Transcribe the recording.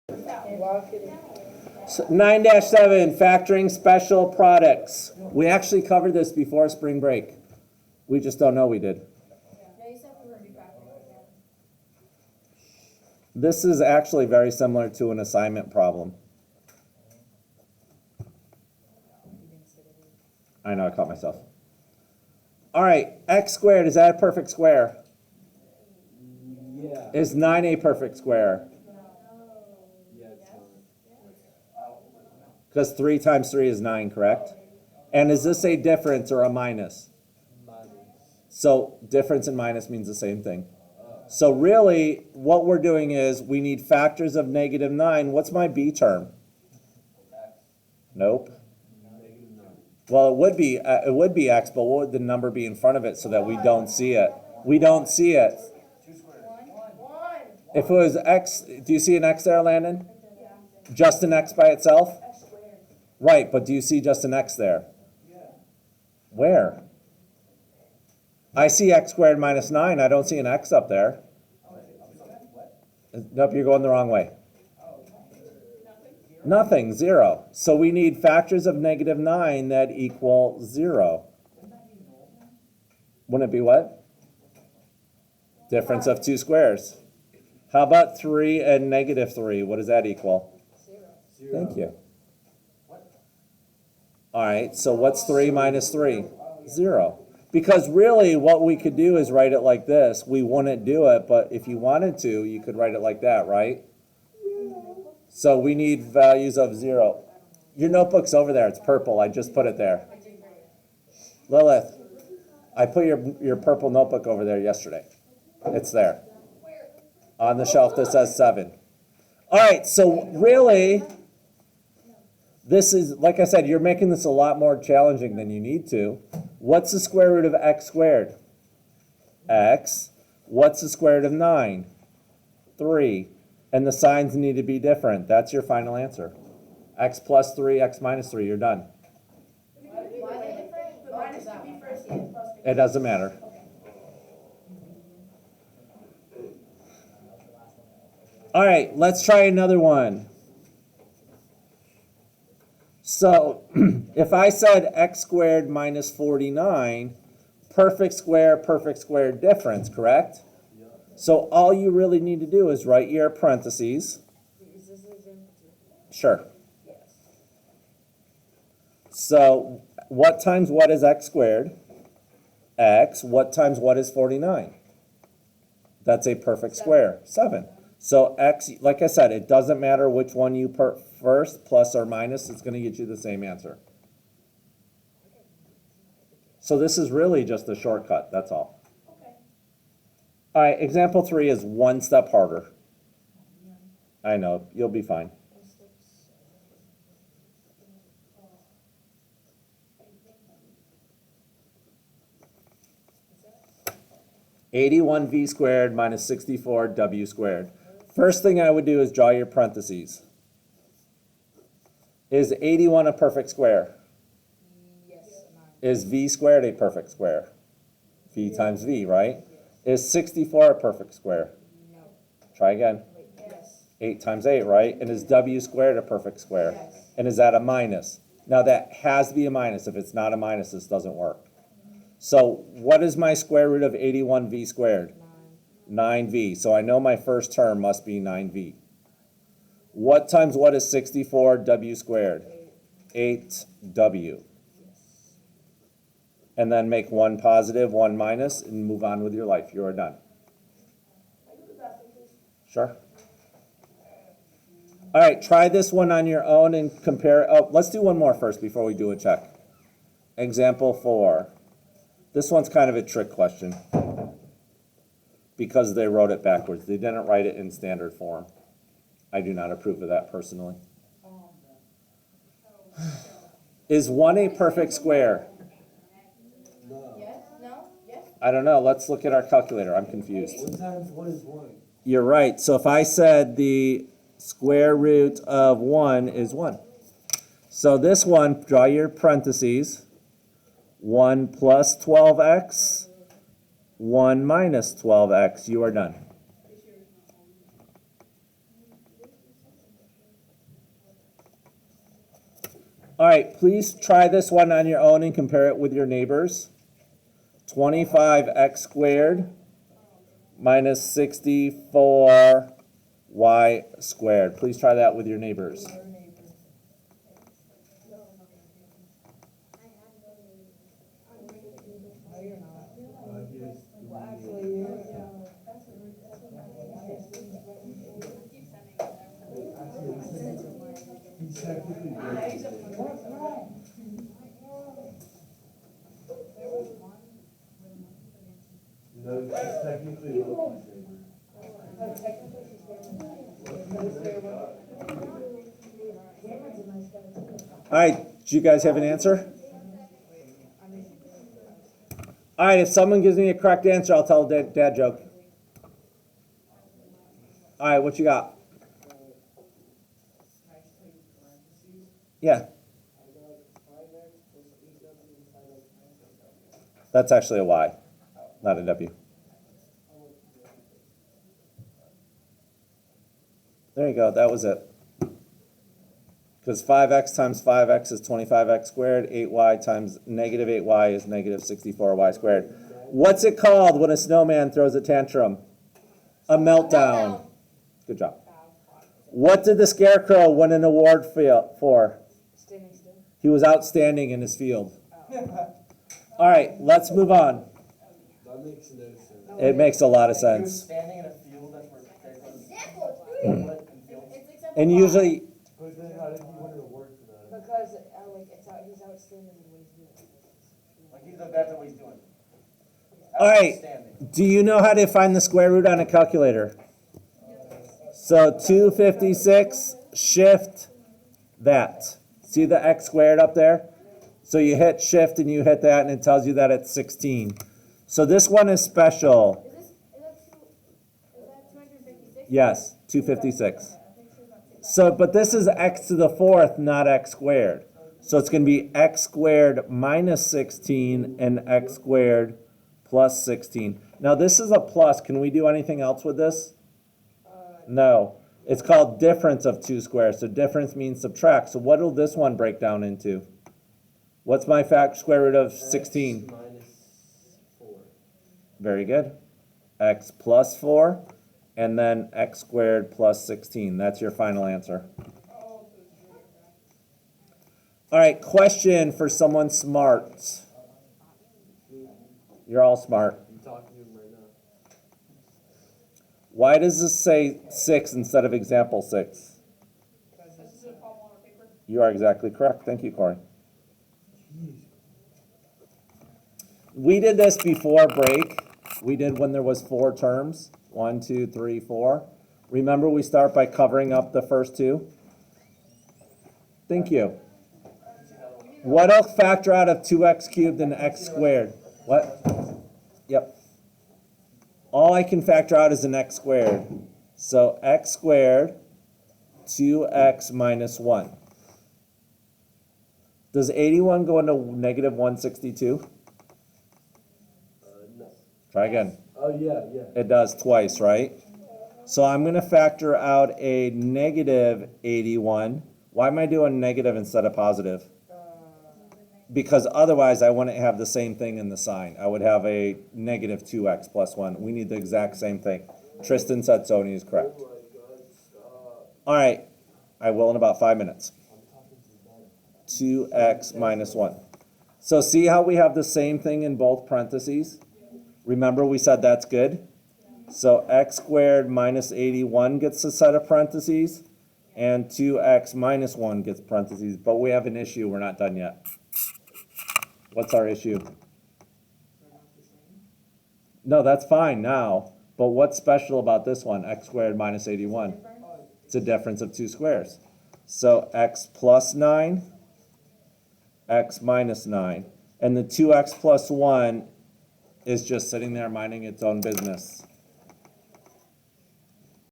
9-7, factoring special products. We actually covered this before spring break. We just don't know we did. This is actually very similar to an assignment problem. I know, I caught myself. All right, x squared, is that a perfect square? Yeah. Is 9 a perfect square? Yeah, it's Because 3 times 3 is 9, correct? And is this a difference or a minus? minus. So difference and minus means the same thing. So really, what we're doing is we need factors of negative 9. What's my b term? X. Nope. Negative 9. Well, it would be x, but what would the number be in front of it so that we don't see it? We don't see it. 2 squared. If it was x, do you see an x there, Landon? Just an x by itself? Right, but do you see just an x there? Yeah. Where? I see x squared minus 9. I don't see an x up there. Nope, you're going the wrong way. Nothing, 0. So we need factors of negative 9 that equal 0. Wouldn't it be what? Difference of 2 squares. How about 3 and negative 3? What does that equal? 0. Thank you. All right, so what's 3 minus 3? 0. Because really what we could do is write it like this. We wouldn't do it, but if you wanted to, you could write it like that, right? So we need values of 0. Your notebook's over there. It's purple. I just put it there. Lilith, I put your purple notebook over there yesterday. It's there. On the shelf that says 7. All right, so really, this is, like I said, you're making this a lot more challenging than you need to. What's the square root of x squared? X. What's the square root of 9? 3. And the signs need to be different. That's your final answer. X plus 3, x minus 3, you're done. It doesn't matter. All right, let's try another one. So if I said x squared minus 49, perfect square difference, correct? Yeah. So all you really need to do is write your parentheses. Sure. So what times what is x squared? X. What times what is 49? That's a perfect square. 7. So x, like I said, it doesn't matter which one you put first, plus or minus, it's going to get you the same answer. So this is really just a shortcut, that's all. All right, example 3 is one step harder. I know, you'll be fine. (81v squared minus 64w squared). First thing I would do is draw your parentheses. Is 81 a perfect square? Yes. Is v squared a perfect square? V times v, right? Is 64 a perfect square? No. Try again. Yes. 8 times 8, right? And is w squared a perfect square? Yes. And is that a minus? Now that has to be a minus. If it's not a minus, this doesn't work. So what is my square root of 81v squared? 9v. So I know my first term must be 9v. What times what is 64w squared? 8w. And then make one positive, one minus, and move on with your life. You are done. Sure. All right, try this one on your own and compare. Oh, let's do one more first before we do a check. Example 4. This one's kind of a trick question because they wrote it backwards. They didn't write it in standard form. I do not approve of that personally. Is 1 a perfect square? No. Yes? No? Yes? I don't know. Let's look at our calculator. I'm confused. 1 times 1 is 1. You're right. So if I said the square root of 1 is 1. So this one, draw your parentheses. 1 plus 12x, 1 minus 12x. You are done. All right, please try this one on your own and compare it with your neighbors. 25x squared minus 64y squared. Please try that with your neighbors. No, you're not. Yes. Well, actually, you He's technically right. No, he's technically right. All right, do you guys have an answer? All right, if someone gives me a correct answer, I'll tell a dad joke. All right, what you got? Yeah. That's actually a Y, not a W. There you go, that was it. Because 5x times 5x is 25x squared, 8y times negative 8y is negative 64y squared. What's it called when a snowman throws a tantrum? A meltdown. Good job. What did the scarecrow win an award for? standing still. He was outstanding in his field. All right, let's move on. That makes no sense. It makes a lot of He was sense. standing in a field that's where they put split and fields. And usually, But then how did he win an award for that? Because, like, he's outstanding in what he's doing. Like he's the best at what he's doing. all right, Outstanding. do you know how to find the square root on a calculator? So 256, shift that. See the x squared up there? So you hit shift and you hit that and it tells you that it's 16. So this one is special. Is that 256? Yes, 256. So, but this is x to the fourth, not x squared. So it's going to be x squared minus 16 and x squared plus 16. Now this is a plus. Can we do anything else with this? No. It's called difference of two squares. So difference means subtract. So what will this one break down into? What's my square root of 16? X minus 4. Very good. X plus 4, and then x squared plus 16. That's your final answer. All right, question for someone smart. You're all smart. I'm talking to him right now. Why does this say 6 instead of example 6? You are exactly correct. Thank you, Corey. We did this before break. We did when there was 4 terms. 1, 2, 3, 4. Remember, we start by covering up the first 2. Thank you. What'll factor out of 2x cubed and x squared? What? Yep. All I can factor out is an x squared. So x squared, 2x minus 1. Does 81 go into negative 162? No. Try again. Oh, yeah. It does twice, right? So I'm going to factor out a negative 81. Why am I doing negative instead of positive? Because otherwise I wouldn't have the same thing in the sign. I would have a negative 2x plus 1. We need the exact same thing. Tristan said Sony is correct. Oh my God, stop. All right. I will in about 5 minutes. I'm talking to the 2x minus 1. So see how we have the same thing in both parentheses? Remember we said that's good? So x squared minus 81 gets a set of parentheses, and 2x minus 1 gets parentheses. But we have an issue. We're not done yet. What's our issue? No, that's fine now. But what's special about this one? X squared minus 81. It's a difference of 2 squares. So x plus 9, x minus 9. And the 2x plus 1 is just sitting there minding its own business.